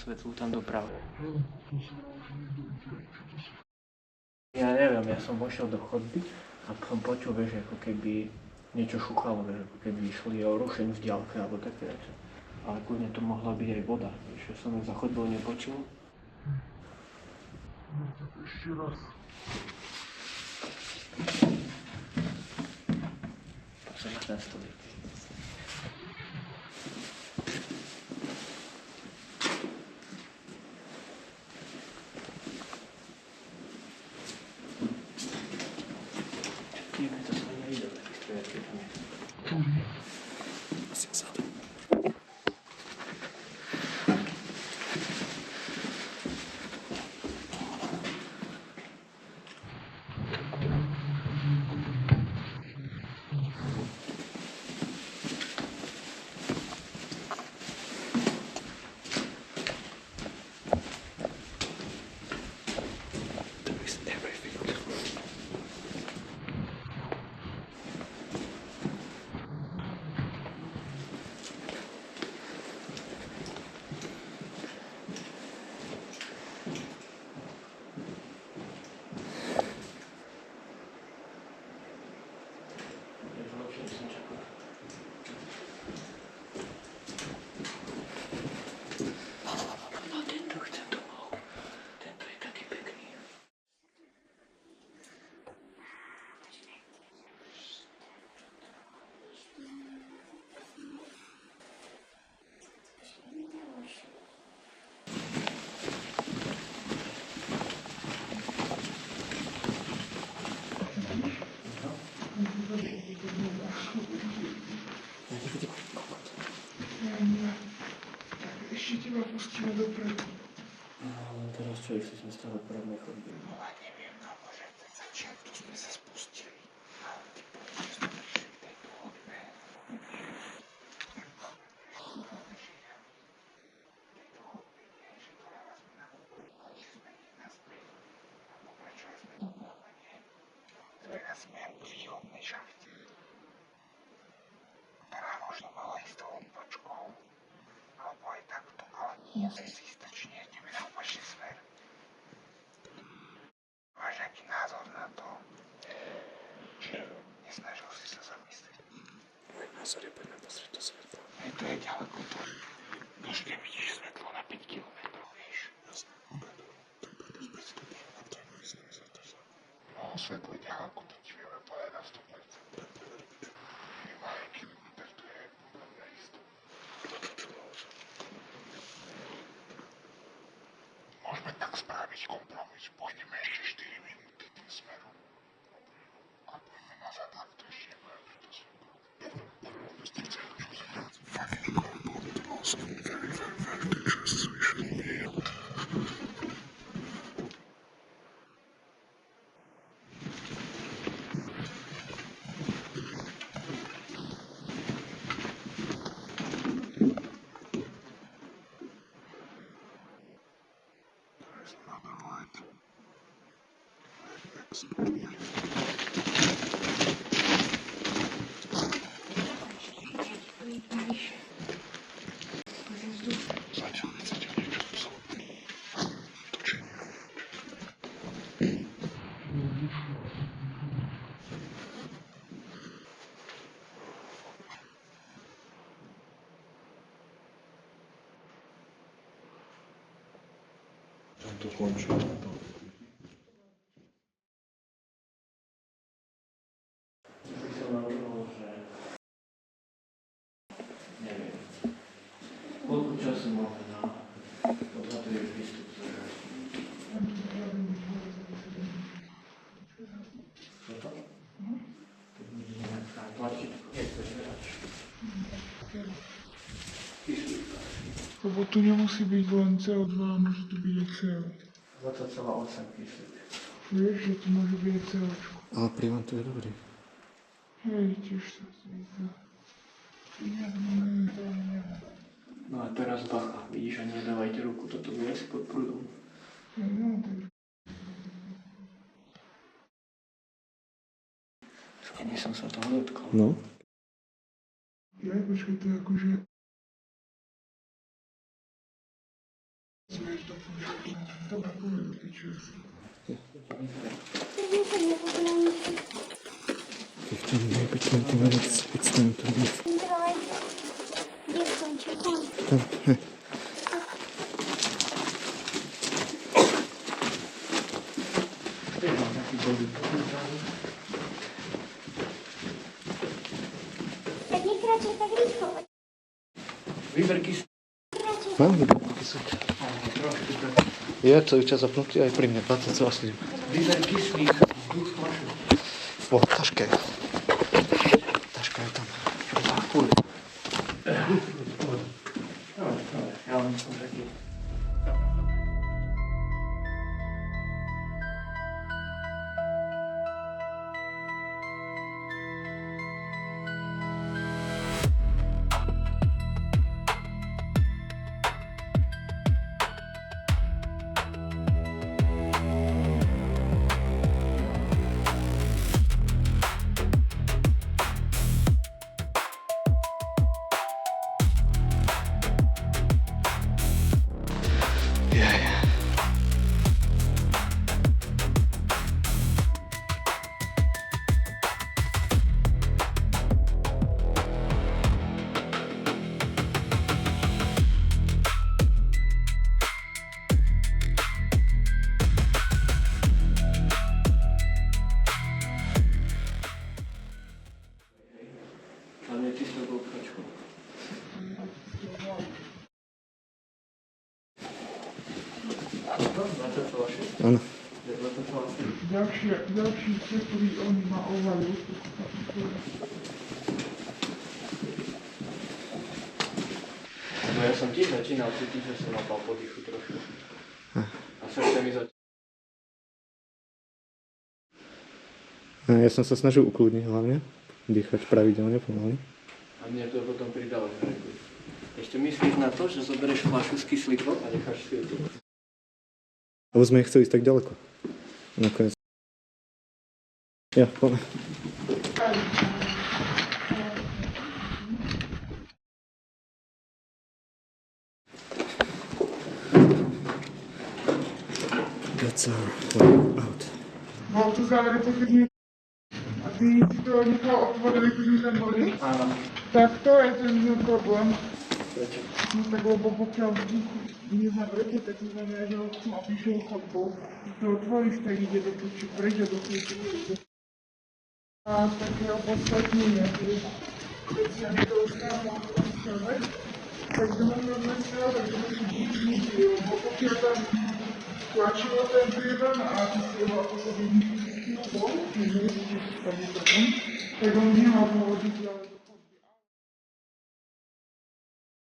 svetlu tam doprava. Ja neviem, ja som vošiel do chodby a som počul, vieš, ako keby niečo šúchalo, vieš, ako keby išli o rušení v diaľke alebo také veci. Ale kľudne to mohla byť aj voda, vieš, ja som ju za chodbou nepočul. No tak ešte raz. Poďme na ten stolík. Čekajme, to sa nejde, taký strojací tam je. Asi vzadu. Ešte teba pustíme dopredu. No, len teraz čo, išli sme stále po rovnej chodbe. No a neviem, no môže v začiatku sme sa spustili. Ale ty poďme, že sme prišli k tejto chodbe. Teraz sme v východnej šachte. Ktorá možno mala ísť tou odbočkou. Alebo aj takto, ale nie je si stačne, ideme na opačný smer. Máš nejaký názor na to? Nesnažil si sa zamyslieť. Môj názor je, poďme pozrieť to svetlo. To je ďaleko to. Každé vidíš svetlo na 5 km, vieš? Jasne, dopredu sme si to povedali. No, svetlo je ďaleko, to ti vieme povedať na 100%. Iba aj kilometr, to je podľa mňa isto. Môžeme tak spraviť kompromis, pôjdeme ešte 4 minúty tým smerom. A pôjdeme nazad, ak to ešte nebudeme to svetlo. Fakt, bolo by to naozaj veľký čas zvyšený. There's another light. Next to Zatiaľ necítim niečo spôsobné. Točenie. Tam to končí. By som navrhol, že... Neviem. Koľko času máme na odhaduješ výstup z Toto? Keď budeme tlačiť, nechceš hráč. Lebo tu nemusí byť len CO2, môže tu byť aj CO. 20,8 kyslík. Vieš, že tu môže byť aj CO. Ale prívan tu je dobrý. Hej, tiež sa zdá. Ja neviem. No a teraz bacha, vidíš, ani nedávajte ruku, toto bude asi pod prúdom. Keby som sa toho dotkol. No. Ja počkaj, to je akože Dobra, powiem do tej ciurki. 15 maybe 20 minutes. It's time to leave. Tam. Tak nie kraczej tak rychło. Výberky sú... Mám výberky kyslík. Trošku tak. Je celý čas zapnutý aj pri mne, 20,7. Výber kyslík, vzduch flašu. O, taška je. Taška je tam. Cool. Ja mám som taký... Hlavne ty s tou kačkou. Áno. Ďalší ktorý on ma ovalil. No ja som tiež začínal cítiť, že som napal po dýchu trošku. A srdce mi začalo. Ja som sa snažil ukludniť hlavne. Dýchať pravidelne, pomaly. A mne to potom pridalo. Ešte myslíš na to, že zoberieš fľašu s kyslíkom a necháš svietiť. Lebo sme nechceli ísť tak ďaleko. Nakoniec. Ja, poďme. That's our way out. Bol tu závere pochodne. A ty si to nechal otvorené, keď sme tam boli. Áno. Tak to je ten môj problém. Prečo? No tak lebo pokiaľ vzduch nezavrete, tak to znamená, že ho chcú obišiel chodbou. To otvoríš, tak ide do piči, prejde do piči. A také opodstatnenie, keď si aby to stálo človek, tak to mám rozmyslel, tak to musí byť nič, lebo pokiaľ tam tlačilo ten prievan a ty si ho ako sa vyničil bol, tak on nemal povodiť ďalej.